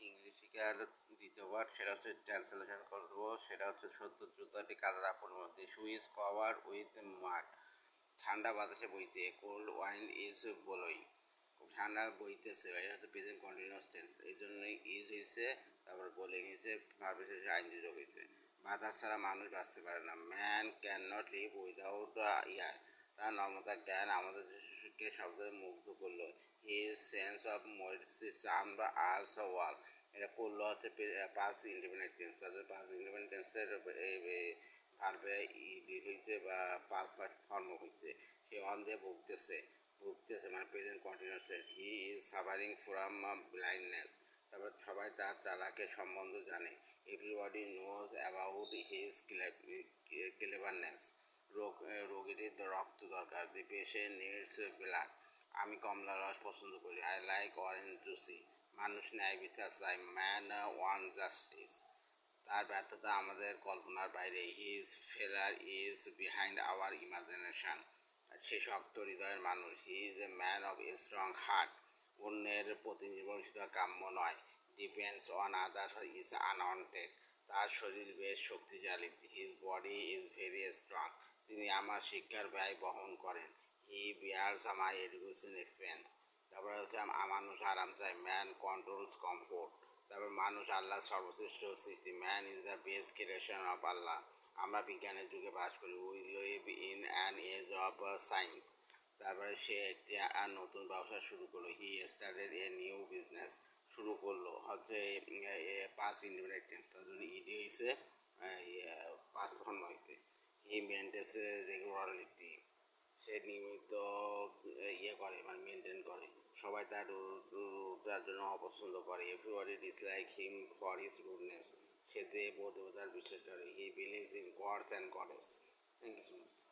English শিখার দ্বিতীয় part, সেটা হচ্ছে ট্রান্সলেশন করবো। সেটা হচ্ছে 70 জুতাটি কাদা দাপড়ের মধ্যে। শু ইজ কভার উইথ মাড। ঠান্ডা বাতাসে বইতে, কোল্ড ওয়াইন ইজ ব্লোয়িং। ঠান্ডা বইতেছে, এটা হচ্ছে প্রেজেন্ট কন্টিনিউয়াস টেন্স, এই জন্যই ইজ হয়েছে, তারপর বোলিং হয়েছে, ভার্ব হয়েছে, আইনজীবী হয়েছে। বাতাস ছাড়া মানুষ বাঁচতে পারে না। Man can not live without air. তার নর্মতা জ্ঞান আমাদেরকে শব্দে মুগ্ধ করলো। His sense of modesty charmed us all. এটা করলো হচ্ছে পাস ইন্ডিপেন্ডেন্ট টেন্স, তাদের পাস ইন্ডিপেন্ডেন্ট টেন্সের ভার্বে ইডি হয়েছে বা পাস বা ফর্ম হয়েছে। সে অন দিয়ে ভুগতেছে মানে present continuous. He is suffering from blindness. তারপর সবাই তার চালাকের সম্বন্ধ জানে। Everybody knows about his cleverness. রোগীটির রক্ত দরকার। The patient needs blood. আমি কমলা রস পছন্দ করি। I like orange juicy. মানুষ ন্যায় বিচার চায়। Man want justice. তার ব্যর্থতা আমাদের কল্পনার বাইরে। His failure is behind our imagination. সে শক্ত হৃদয়ের মানুষ। He is a man of a strong heart. অন্যের প্রতি নির্ভরশীলতা কাম্য নয়। Depends on others is unwanted. তার শরীর বেশ শক্তিশালী। His body is very strong. তিনি আমার শিক্ষার ব্যয় বহন করেন। He bears my education expense. তারপরে হচ্ছে মানুষ আরাম চায়। Man controls comfort. তারপর মানুষ আল্লাহ সর্বশ্রেষ্ঠ সৃষ্টি। Man is the best creation of Allah. আমরা বিজ্ঞানের যুগে বাস করি। We live in an age of science. তারপরে সে একটি নতুন ব্যবসা শুরু করলো। He started a new business. শুরু করলো হচ্ছে পাস ইন্ডিপেন্ডেন্ট টেন্স, তার জন্য ইডি হয়েছে, পাস ফর্ম হয়েছে। হি মেনটেন্স রেগুলারিটি। সে নিয়মিত করে মানে মেনটেন করে। সবাই তার রুটার জন্য অপছন্দ করে। Everybody dislike him for his rudeness. সে দেব ও দেবতার বিশ্বাস করে। He believes in gods and goddess. Thank you so much.